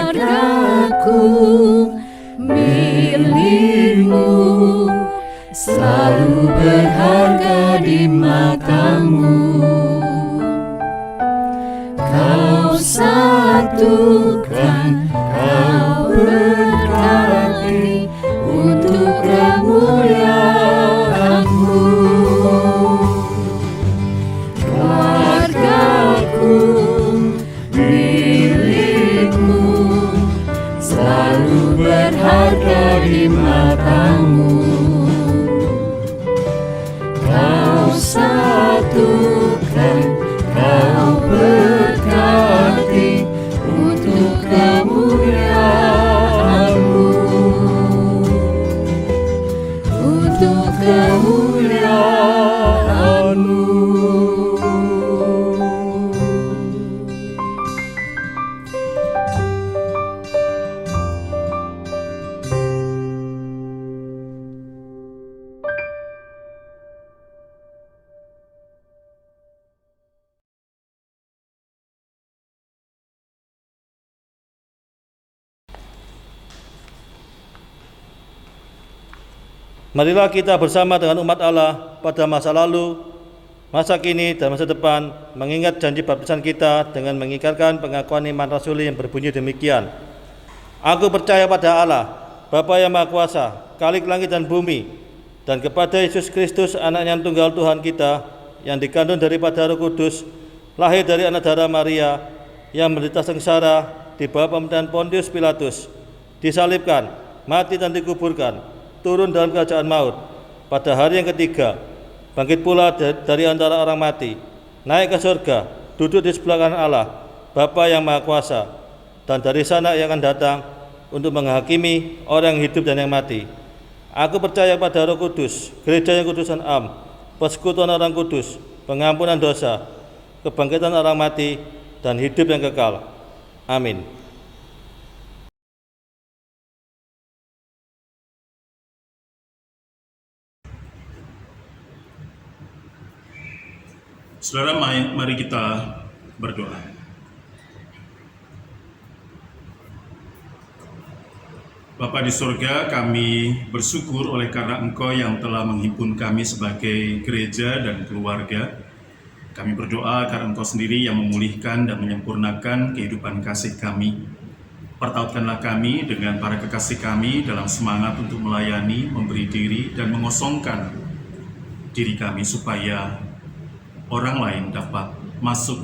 Keluarga-Ku milik-Mu, selalu berharga di mata-Mu. Kau satukan, kau berkati untuk kemuliaan-Mu. Keluarga-Ku milik-Mu, selalu berharga di mata-Mu. Kau satukan, kau berkati untuk kemuliaan-Mu. Untuk kemuliaan-Mu. Marilah kita bersama dengan umat Allah pada masa lalu, masa kini, dan masa depan mengingat janji baptisan kita dengan mengikrarkan pengakuan iman rasuli yang berbunyi demikian. Aku percaya pada Allah, Bapa yang Maha Kuasa, Khalik langit dan bumi, dan kepada Yesus Kristus, Anak yang tunggal Tuhan kita, yang dikandung daripada Roh Kudus, lahir dari anak darah Maria, yang menderita sengsara di bawah pemerintahan Pontius Pilatus, disalibkan, mati dan dikuburkan, turun dalam kerajaan maut, pada hari yang ketiga bangkit pula dari antara orang mati, naik ke surga, duduk di sebelah kanan Allah, Bapa yang Maha Kuasa, dan dari sana ia akan datang untuk menghakimi orang yang hidup dan yang mati. Aku percaya pada Roh Kudus, gereja yang kudus dan am, persekutuan orang kudus, pengampunan dosa, kebangkitan orang mati, dan hidup yang kekal. Amin. Saudara, mari kita berdoa. Bapa di surga, kami bersyukur oleh karena Engkau yang telah menghimpun kami sebagai gereja dan keluarga. Kami berdoa karena Engkau sendiri yang memulihkan dan menyempurnakan kehidupan kasih kami. Pertautkanlah kami dengan para kekasih kami dalam semangat untuk melayani, memberi diri, dan mengosongkan diri kami supaya orang lain dapat masuk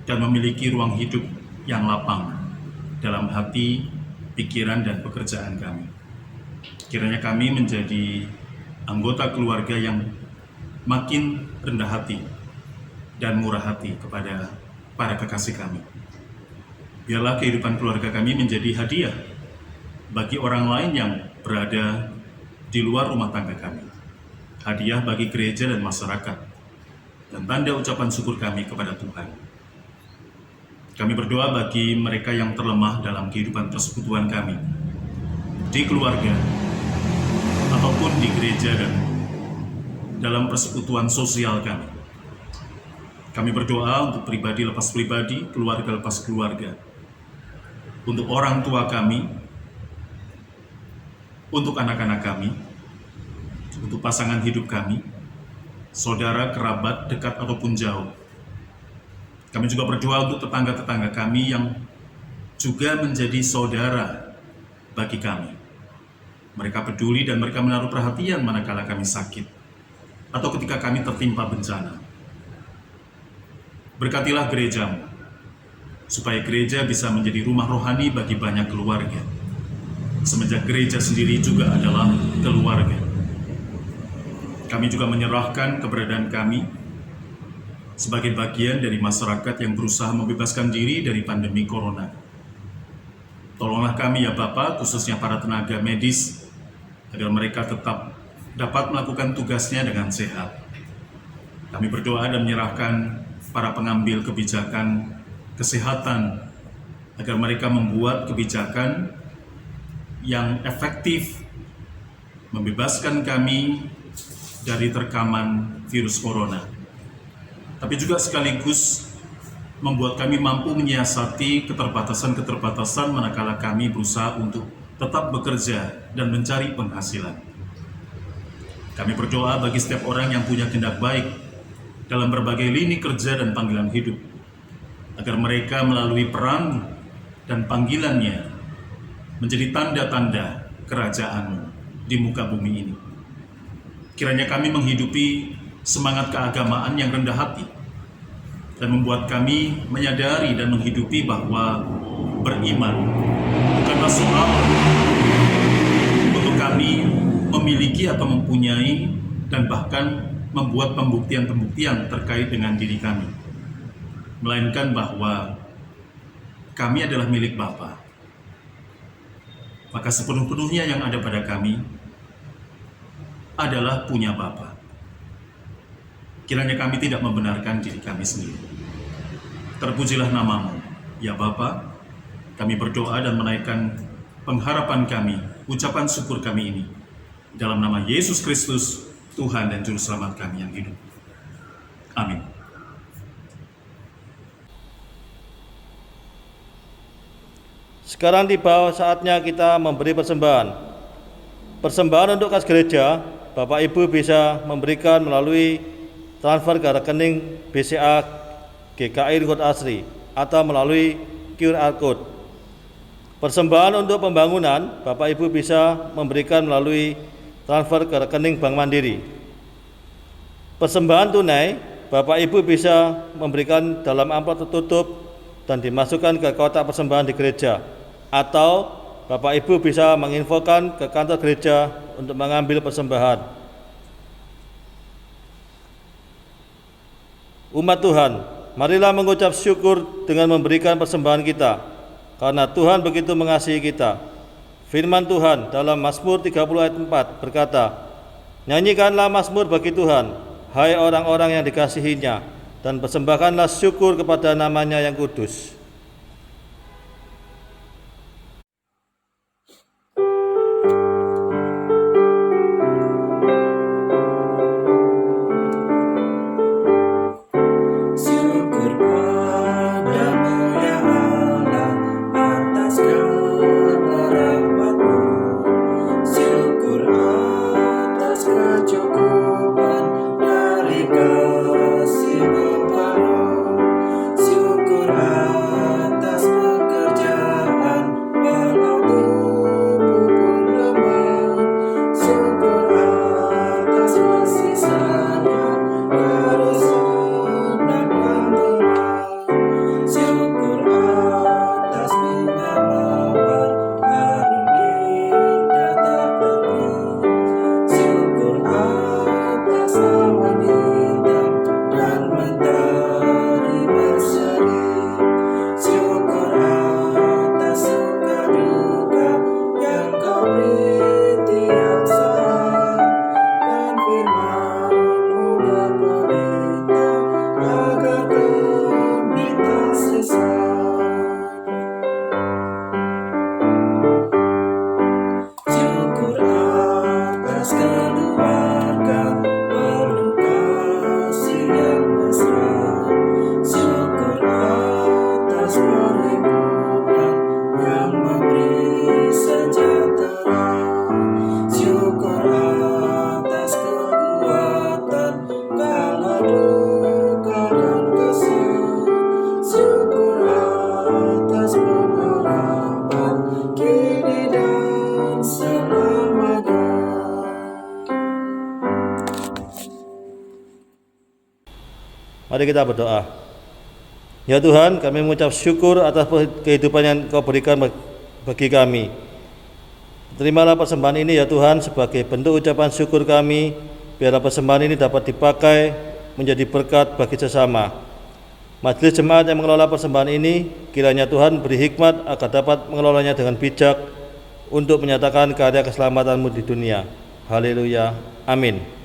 dan memiliki ruang hidup yang lapang dalam hati, pikiran, dan pekerjaan kami. Kiranya kami menjadi anggota keluarga yang makin rendah hati dan murah hati kepada para kekasih kami. Biarlah kehidupan keluarga kami menjadi hadiah bagi orang lain yang berada di luar rumah tangga kami. Hadiah bagi gereja dan masyarakat, dan tanda ucapan syukur kami kepada Tuhan. Kami berdoa bagi mereka yang terlemah dalam kehidupan persekutuan kami, di keluarga, ataupun di gereja dan dalam persekutuan sosial kami. Kami berdoa untuk pribadi lepas pribadi, keluarga lepas keluarga, untuk orang tua kami, untuk anak-anak kami, untuk pasangan hidup kami, saudara, kerabat, dekat ataupun jauh. Kami juga berdoa untuk tetangga-tetangga kami yang juga menjadi saudara bagi kami. Mereka peduli dan mereka menaruh perhatian manakala kami sakit atau ketika kami tertimpa bencana. Berkatilah gerejamu, supaya gereja bisa menjadi rumah rohani bagi banyak keluarga. Semenjak gereja sendiri juga adalah keluarga. Kami juga menyerahkan keberadaan kami sebagai bagian dari masyarakat yang berusaha membebaskan diri dari pandemi corona. Tolonglah kami ya Bapa, khususnya para tenaga medis, agar mereka tetap dapat melakukan tugasnya dengan sehat. Kami berdoa dan menyerahkan para pengambil kebijakan kesehatan, agar mereka membuat kebijakan yang efektif, membebaskan kami dari terkaman virus corona. Tapi juga sekaligus membuat kami mampu menyiasati keterbatasan-keterbatasan manakala kami berusaha untuk tetap bekerja dan mencari penghasilan. Kami berdoa bagi setiap orang yang punya kehendak baik dalam berbagai lini kerja dan panggilan hidup, agar mereka melalui peran dan panggilannya menjadi tanda-tanda kerajaan di muka bumi ini. Kiranya kami menghidupi semangat keagamaan yang rendah hati dan membuat kami menyadari dan menghidupi bahwa beriman bukanlah soal untuk kami memiliki atau mempunyai dan bahkan membuat pembuktian-pembuktian terkait dengan diri kami, melainkan bahwa kami adalah milik Bapa. Maka sepenuh-penuhnya yang ada pada kami adalah punya Bapa. Kiranya kami tidak membenarkan diri kami sendiri. Terpujilah nama-Mu, ya Bapa. Kami berdoa dan menaikkan pengharapan kami, ucapan syukur kami ini, dalam nama Yesus Kristus, Tuhan dan Juru Selamat kami yang hidup. Amin. Sekarang tiba saatnya kita memberi persembahan. Persembahan untuk kas gereja, Bapak Ibu bisa memberikan melalui transfer ke rekening BCA GKI Lingkod Asri atau melalui QR Code. Persembahan untuk pembangunan, Bapak Ibu bisa memberikan melalui transfer ke rekening Bank Mandiri. Persembahan tunai, Bapak Ibu bisa memberikan dalam amplop tertutup dan dimasukkan ke kotak persembahan di gereja, atau Bapak Ibu bisa menginfokan ke kantor gereja untuk mengambil persembahan. Umat Tuhan, marilah mengucap syukur dengan memberikan persembahan kita, karena Tuhan begitu mengasihi kita. Firman Tuhan dalam Mazmur 30 ayat 4 berkata, "Nyanyikanlah mazmur bagi Tuhan, hai orang-orang yang dikasihinya, dan persembahkanlah syukur kepada namanya yang kudus." Syukur padamu ya Allah atas karena rahmat-Mu. Syukur atas kecukupan dari kasih-Mu penuh. Syukur Mari kita berdoa. Ya Tuhan, kami mengucap syukur atas kehidupan yang Kau berikan bagi kami. Terimalah persembahan ini ya Tuhan sebagai bentuk ucapan syukur kami, biarlah persembahan ini dapat dipakai menjadi berkat bagi sesama. Majelis jemaat yang mengelola persembahan ini, kiranya Tuhan beri hikmat agar dapat mengelolanya dengan bijak untuk menyatakan karya keselamatan-Mu di dunia. Haleluya. Amin.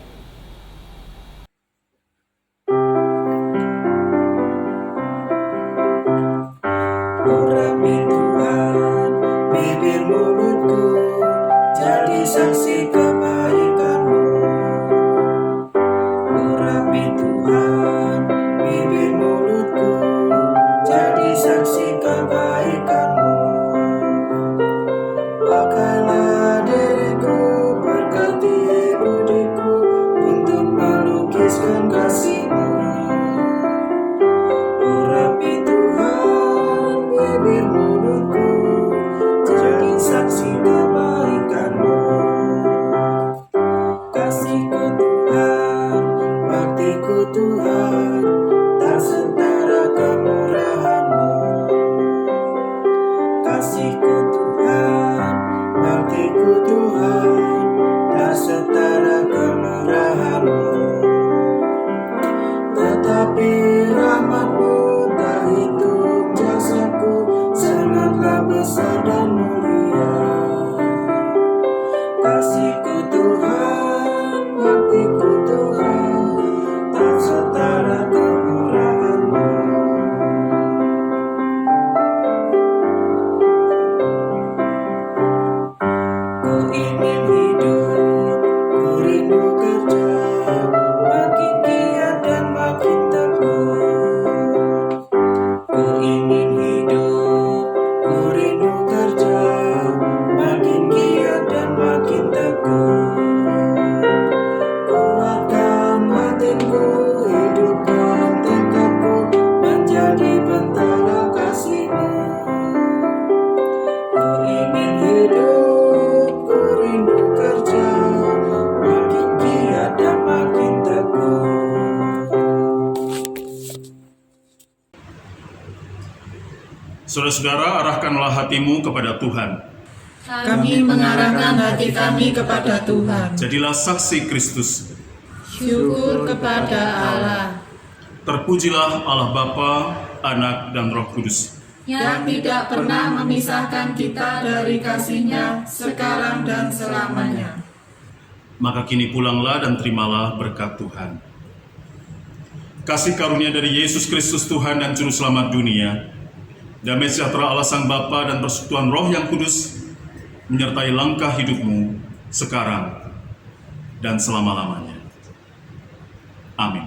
Urapi Tuhan, bibir mulutku, jadi saksi kebaikan-Mu. Urapi Tuhan, bibir mulutku, jadi saksi kebaikan-Mu. Pakailah diriku, berkati budiku, untuk melukiskan kasih-Mu. Urapi Tuhan, bibir mulutku, jadi saksi kebaikan-Mu. Kasih-Ku Tuhan, bakti-Ku Tuhan, tak setara kemurahan-Mu. Kasih-Ku Tuhan, bakti-Ku Tuhan, tak setara kemurahan-Mu. Tetapi rahmat-Mu tak hitung jasaku, sangatlah besar dan mulia. Kasih-Ku Tuhan, bakti-Ku Tuhan, tak setara kemurahan-Mu. Ku ingin hidup, ku rindu kerja, makin giat dan makin tekun. Ku ingin hidup, ku rindu kerja, makin giat dan makin tekun. Kuatkan batinku, hidupkan tekadku, menjadi bentara kasih-Mu. Ku ingin hidup, ku rindu kerja, makin giat dan makin tekun. Saudara-saudara, arahkanlah hatimu kepada Tuhan. Kami mengarahkan hati kami kepada Tuhan. Jadilah saksi Kristus. Syukur kepada Allah Terpujilah Allah Bapa, Anak, dan Roh Kudus. yang tidak pernah memisahkan kita dari kasih-Nya sekarang dan selamanya. Maka kini pulanglah dan terimalah berkat Tuhan. Kasih karunia dari Yesus Kristus Tuhan dan Juru Selamat dunia, damai sejahtera Allah Sang Bapa dan persekutuan Roh yang Kudus menyertai langkah hidupmu sekarang dan selama-lamanya. Amin.